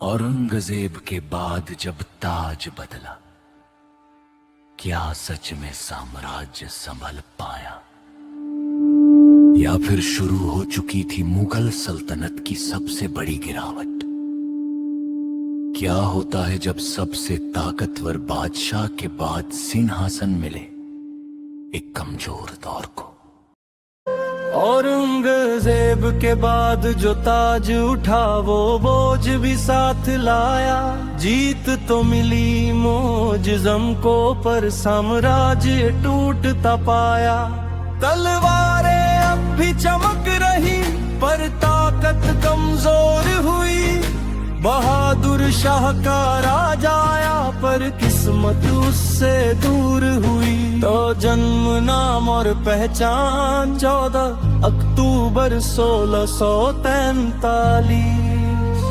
औरंगजेब के बाद जब ताज बदला, क्या सच में साम्राज्य संभल पाया, या फिर शुरू हो चुकी थी मुगल सल्तनत की सबसे बड़ी गिरावट? क्या होता है जब सबसे ताकतवर बादशाह के बाद सिंहासन मिले एक कमजोर दौर को? औरंगजेब के बाद जो ताज उठा वो बोझ भी साथ लाया। जीत तो मिली मोजज़म को पर साम्राज्य टूटता पाया। तलवारें अब भी चमक रही पर ताकत कमजोर हुई। बहादुर शाह का राज आया पर किस्मत उससे दूर हुई। तो जन्म नाम और पहचान 14 अक्टूबर 1643।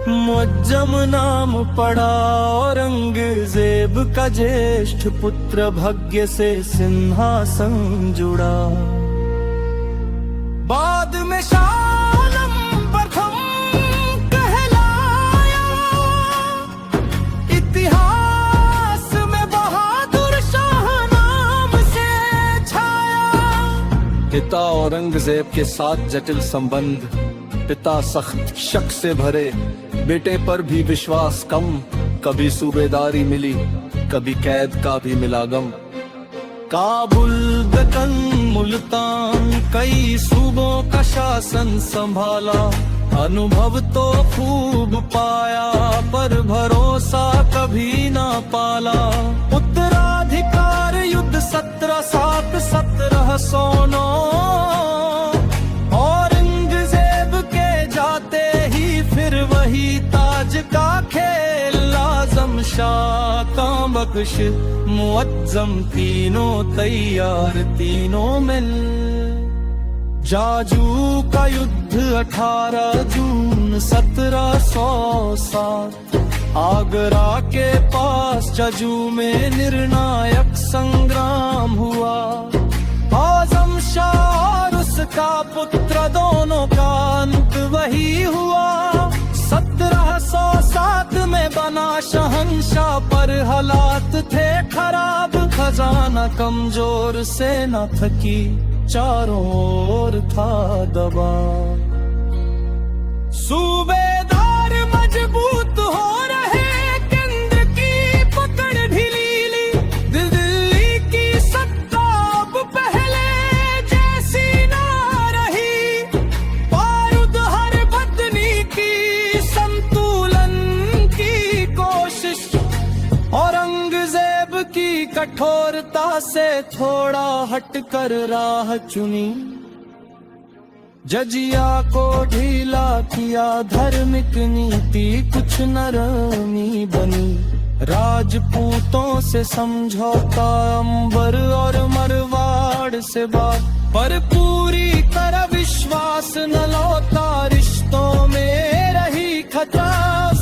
मुअज्जम नाम पड़ा औरंगजेब का, ज्येष्ठ पुत्र भाग्य से सिंहासन जुड़ा। बाद में शालम प्रथम कहलाया, इतिहास में बहादुर शाह नाम से छाया। पिता औरंगजेब के साथ जटिल संबंध। पिता सख्त शक से भरे, बेटे पर भी विश्वास कम। कभी सूबेदारी मिली, कभी कैद का भी मिला गम। काबुल, दक्कन, मुल्तान, कई सूबों का शासन संभाला। अनुभव तो खूब पाया पर भरोसा कभी ना पाला। उत्तराधिकार युद्ध 1707 1709। औरंगजेब के जाते ही फिर वही ताज का खेल। आज़म शाह का बख्श मुअज्जम, तीनों तैयार तीनों मिल। जाजू का युद्ध 18 जून 1707। आगरा के पास जजू में निर्णायक संग्राम हुआ। आज़म शाह और उसका पुत्र दोनों का अंत वही हुआ। 1707 में बना शहंशाह पर हालात थे खराब। खजाना कमजोर, सेना थकी, चारों ओर था दबाव। सूबेदार मजबूत हो रहे, केंद्र की पकड़ ढीली। दिल्ली की सत्ता अब पहले जैसी ना रही। बारूद हर बदनी की संतुलन की कोशिश। औरंगजेब की कठोरता से थोड़ा हटकर राह चुनी। जजिया को ढीला किया, धार्मिक नीति कुछ नरमी बनी। राजपूतों से समझौता, अंबर और मरवाड़ से बात, पर पूरी तरह विश्वास न लौटा। रिश्तों में रही खटास।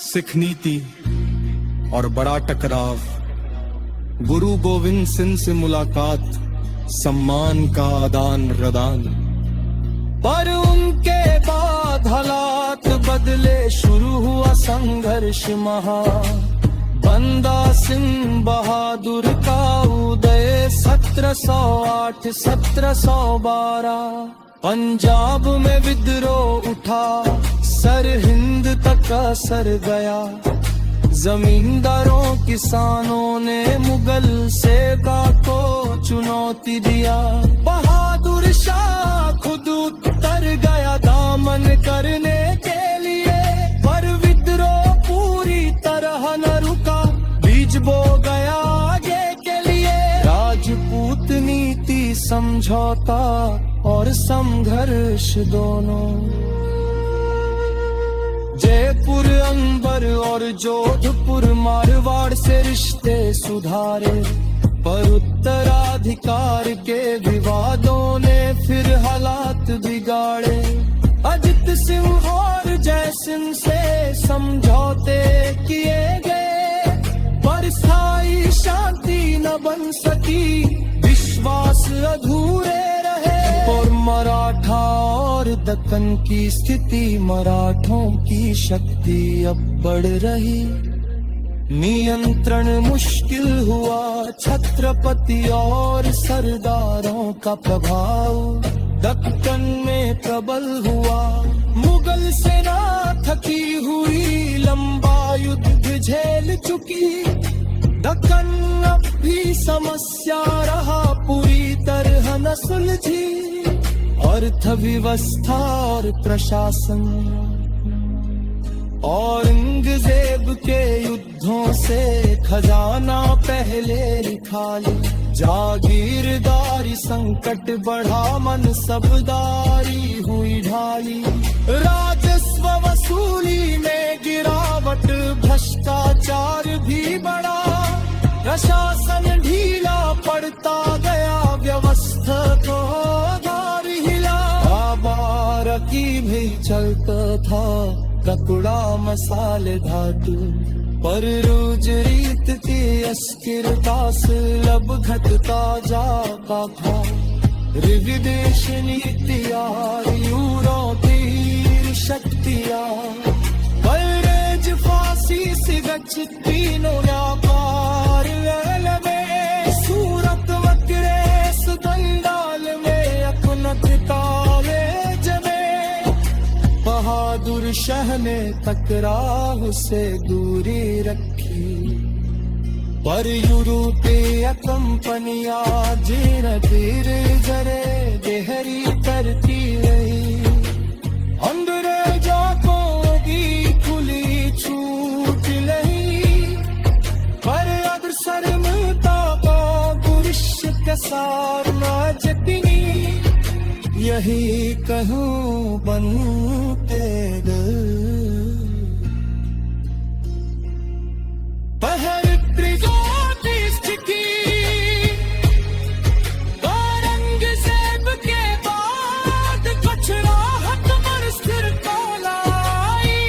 सिख नीति और बड़ा टकराव। गुरु गोविंद सिंह से मुलाकात, सम्मान का आदान प्रदान। पर उनके बाद हालात बदले, शुरू हुआ संघर्ष महा। बंदा सिंह बहादुर का उदय 1708 1712। पंजाब में विद्रोह उठा, सरहिंद तक असर गया। जमींदारों किसानों ने मुगल सेगा को चुनौती दिया। बहादुर शाह खुद उतर गया दामन करने के लिए। पर विद्रोह पूरी तरह न रुका, बीज बो गया आगे के लिए। राजपूत नीति, समझौता और संघर्ष दोनों। जयपुर, अंबर और जोधपुर, मारवाड़ से रिश्ते सुधारे। पर उत्तराधिकार के विवादों ने फिर हालात बिगाड़े। अजित सिंह और जय सिंह से समझौते किए गए, पर स्थायी शांति न बन सकी। विश्वास अधूरे रहे। और मराठा और दक्कन की स्थिति, मराठों की शक्ति अब बढ़ रही, नियंत्रण मुश्किल हुआ, छत्रपति और सरदारों का प्रभाव दक्कन में प्रबल हुआ। मुगल सेना थकी हुई, लंबा युद्ध झेल चुकी, दक्कन अब भी समस्या रहा, पूरी तरह न सुलझी। अर्थव्यवस्था और प्रशासन, औरंगजेब के युद्धों से खजाना पहले खाली, जागीरदारी संकट बढ़ा, मनसबदारी हुई ढाली, राजस्व वसूली में गिरावट, भ्रष्टाचार भी बढ़ा, प्रशासन ढीला पड़ता गया, व्यवस्था को भार हिला। बाराकी भी चलता था, ककुड़ा मसाले धातु, पर रोज रीत की अस्थिरता सुलभ घटता जाता था। विदेश नीतियां, यूरों तीर शक्तियां, पलरेज फांसी सिगच तीनों व्यापार में, सूरत वक्रेस दंडाल में अपनत तावे जमे। बहादुर शाह ने टकराव से दूरी रखी, पर यूरोपीय कंपनियां जीन तीर जरे गहरी करती रही। अंग्रेजों को भी खुली छूट नहीं, पर अग्रसरमता का पुरुष के सारना जतनी, यही कहूँ बनते पहर त्रिजोटिष्ठ की, औरंगजेब के बाद कुछ राहत पर स्थिर को लाई।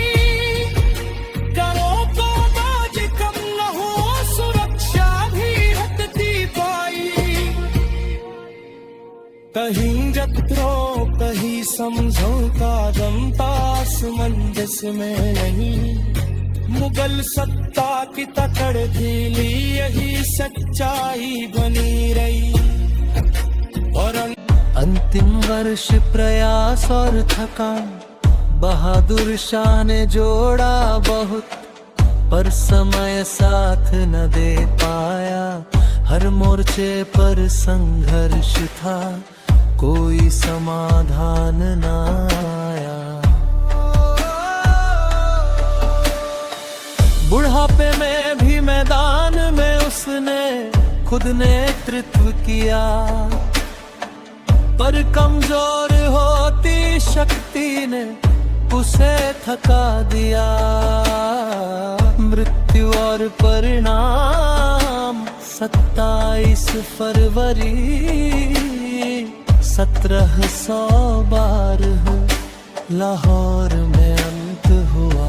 करों को बाज कम न हो, सुरक्षा भी हटती पाई। कहीं जत्रों कहीं समझौता, दमता समंजस में नहीं, मुगल सत्ता की तकड़ ढीली, यही सच्चाई बनी रही। और अंतिम वर्ष प्रयास और थकान, बहादुर शाह ने जोड़ा बहुत, पर समय साथ न दे पाया। हर मोर्चे पर संघर्ष था, कोई समाधान न आया। बुढ़ापे में भी मैदान में उसने खुद नेतृत्व किया, पर कमजोर होती शक्ति ने उसे थका दिया। मृत्यु और परिणाम 27 फरवरी 1712 लाहौर में अंत हुआ।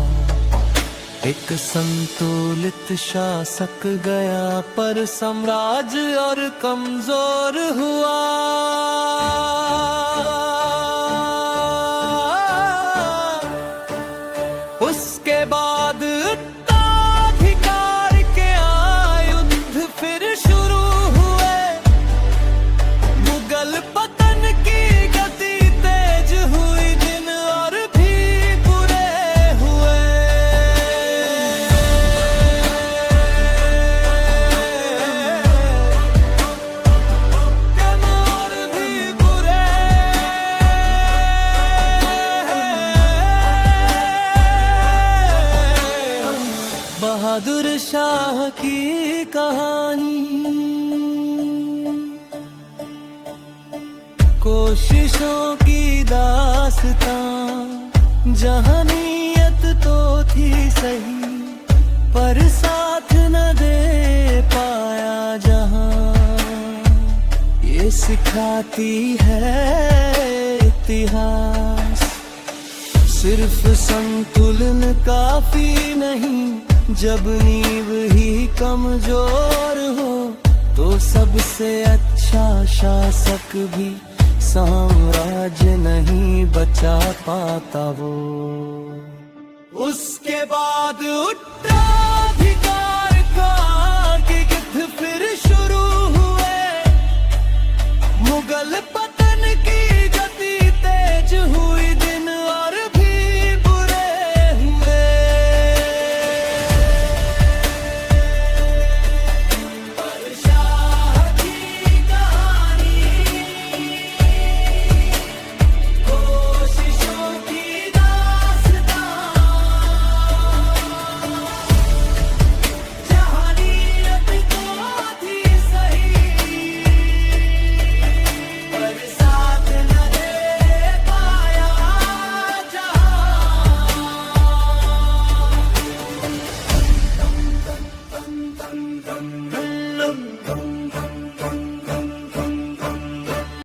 एक संतुलित शासक गया, पर साम्राज्य और कमजोर हुआ। उसके बाद उत्तराधिकार के युद्ध फिर शुरू हुए। मुगल पतन की गति तेज हुई, दिन और भी बुरे हुए। दिन और भी बुरे। बहादुर शाह की कहानी, कोशिशों की दास्तां, जहाँ नीयत तो थी सही, पर साथ न दे पाया जहाँ। ये सिखाती है इतिहास, सिर्फ संतुलन काफी नहीं, जब नींव ही कमजोर हो, तो सबसे अच्छा शासक भी साम्राज्य नहीं बचा पाता वो। उसके बाद उठा